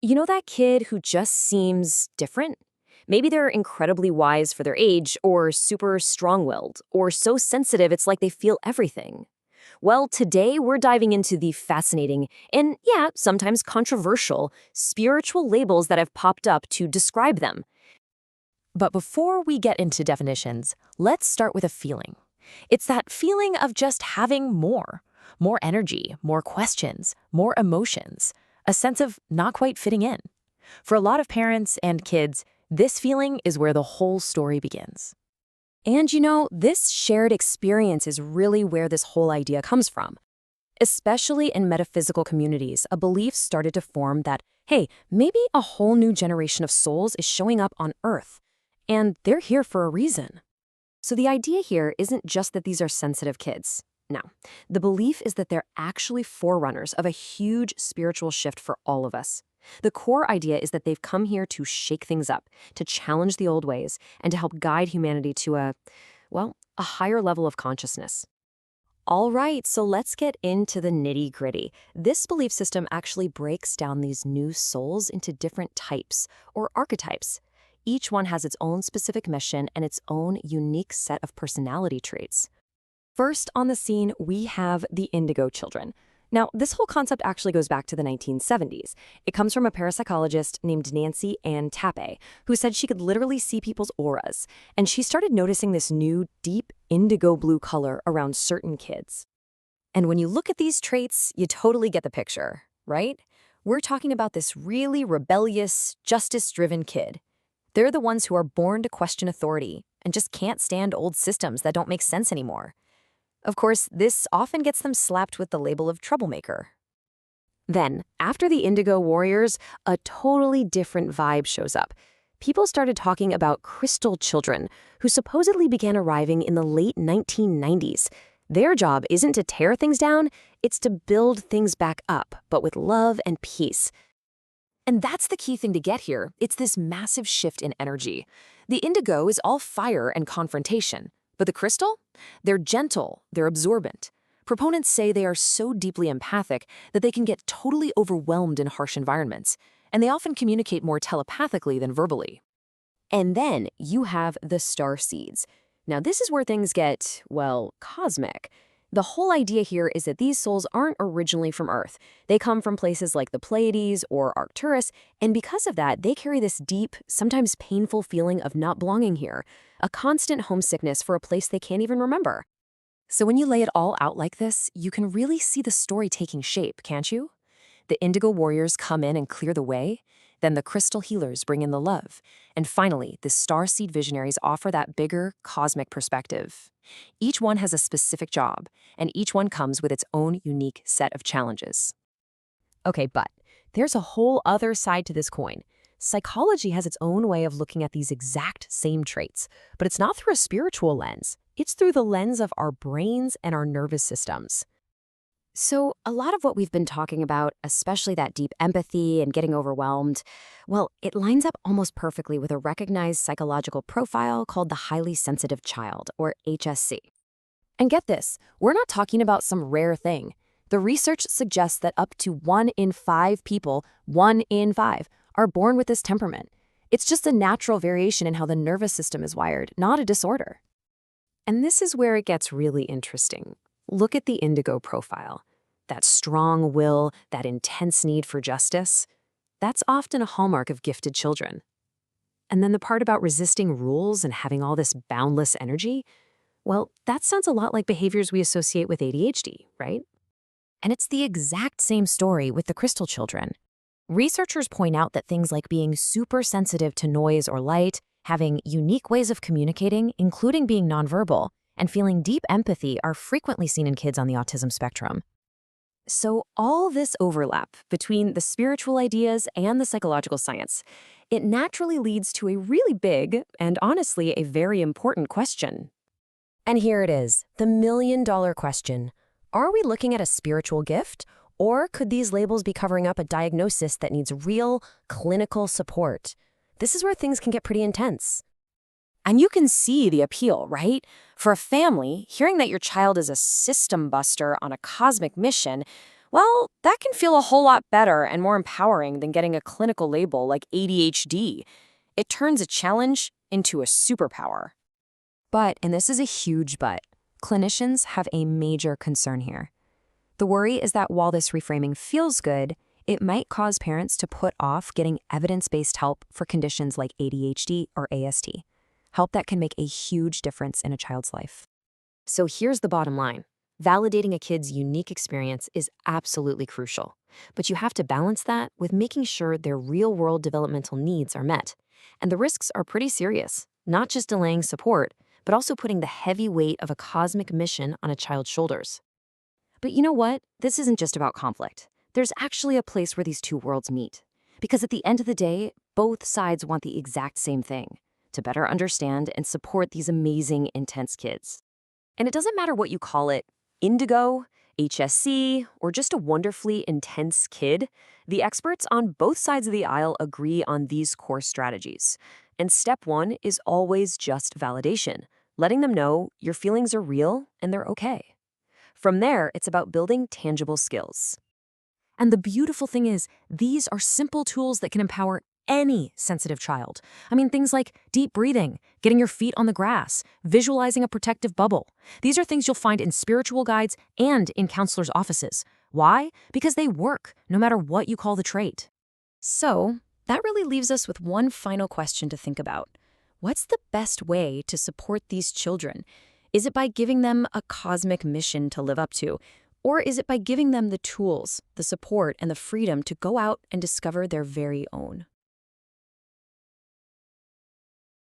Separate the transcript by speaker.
Speaker 1: You know that kid who just seems different? Maybe they're incredibly wise for their age, or super strong willed, or so sensitive it's like they feel everything. Well, today we're diving into the fascinating and, yeah, sometimes controversial spiritual labels that have popped up to describe them. But before we get into definitions, let's start with a feeling. It's that feeling of just having more energy, more questions, more emotions, a sense of not quite fitting in. For a lot of parents and kids, this feeling is where the whole story begins. And this shared experience is really where this whole idea comes from. Especially in metaphysical communities, a belief started to form that, hey, maybe a whole new generation of souls is showing up on Earth, and they're here for a reason. So the idea here isn't just that these are sensitive kids. No, the belief is that they're actually forerunners of a huge spiritual shift for all of us. The core idea is that they've come here to shake things up, to challenge the old ways, and to help guide humanity to a higher level of consciousness. All right, so let's get into the nitty-gritty. This belief system actually breaks down these new souls into different types, or archetypes. Each one has its own specific mission and its own unique set of personality traits. First on the scene, we have the indigo children. Now, this whole concept actually goes back to the 1970s. It comes from a parapsychologist named Nancy Ann Tappe, who said she could literally see people's auras, and she started noticing this new, deep indigo blue color around certain kids. And when you look at these traits, you totally get the picture, right? We're talking about this really rebellious, justice-driven kid. They're the ones who are born to question authority and just can't stand old systems that don't make sense anymore. Of course, this often gets them slapped with the label of troublemaker. Then, after the Indigo Warriors, a totally different vibe shows up. People started talking about crystal children, who supposedly began arriving in the late 1990s. Their job isn't to tear things down, it's to build things back up, but with love and peace. And that's the key thing to get here. It's this massive shift in energy. The indigo is all fire and confrontation. But the crystal? They're gentle, they're absorbent. Proponents say they are so deeply empathic that they can get totally overwhelmed in harsh environments, and they often communicate more telepathically than verbally. And then you have the star seeds. Now this is where things get, cosmic. The whole idea here is that these souls aren't originally from Earth. They come from places like the Pleiades or Arcturus, and because of that, they carry this deep, sometimes painful feeling of not belonging here, a constant homesickness for a place they can't even remember. So when you lay it all out like this, you can really see the story taking shape, can't you? The Indigo Warriors come in and clear the way, then the Crystal Healers bring in the love, and finally, the Starseed Visionaries offer that bigger, cosmic perspective. Each one has a specific job, and each one comes with its own unique set of challenges. Okay, but there's a whole other side to this coin. Psychology has its own way of looking at these exact same traits, but it's not through a spiritual lens. It's through the lens of our brains and our nervous systems. So a lot of what we've been talking about, especially that deep empathy and getting overwhelmed, it lines up almost perfectly with a recognized psychological profile called the highly sensitive child, or HSC. And get this, we're not talking about some rare thing. The research suggests that up to 1 in 5 people, 1 in 5, are born with this temperament. It's just a natural variation in how the nervous system is wired, not a disorder. And this is where it gets really interesting. Look at the indigo profile. That strong will, that intense need for justice, that's often a hallmark of gifted children. And then the part about resisting rules and having all this boundless energy, that sounds a lot like behaviors we associate with ADHD, right? And it's the exact same story with the crystal children. Researchers point out that things like being super sensitive to noise or light, having unique ways of communicating, including being nonverbal, and feeling deep empathy are frequently seen in kids on the autism spectrum. So all this overlap between the spiritual ideas and the psychological science, it naturally leads to a really big and honestly a very important question. And here it is, the million-dollar question. Are we looking at a spiritual gift, or could these labels be covering up a diagnosis that needs real, clinical support? This is where things can get pretty intense. And you can see the appeal, right? For a family, hearing that your child is a system buster on a cosmic mission, Well, that can feel a whole lot better and more empowering than getting a clinical label like ADHD. It turns a challenge into a superpower. But, and this is a huge but, clinicians have a major concern here. The worry is that while this reframing feels good, it might cause parents to put off getting evidence-based help for conditions like ADHD or AST, help that can make a huge difference in a child's life. So here's the bottom line. Validating a kid's unique experience is absolutely crucial, but you have to balance that with making sure their real-world developmental needs are met. And the risks are pretty serious, not just delaying support, but also putting the heavy weight of a cosmic mission on a child's shoulders. But you know what? This isn't just about conflict. There's actually a place where these two worlds meet. Because at the end of the day, both sides want the exact same thing, to better understand and support these amazing, intense kids. And it doesn't matter what you call it, indigo, HSC, or just a wonderfully intense kid, the experts on both sides of the aisle agree on these core strategies. And step one is always just validation, letting them know your feelings are real and they're okay. From there, it's about building tangible skills. And the beautiful thing is, these are simple tools that can empower any sensitive child. I mean, things like deep breathing, getting your feet on the grass, visualizing a protective bubble. These are things you'll find in spiritual guides and in counselors' offices. Why? Because they work, no matter what you call the trait. So, that really leaves us with one final question to think about. What's the best way to support these children? Is it by giving them a cosmic mission to live up to? Or is it by giving them the tools, the support, and the freedom to go out and discover their very own?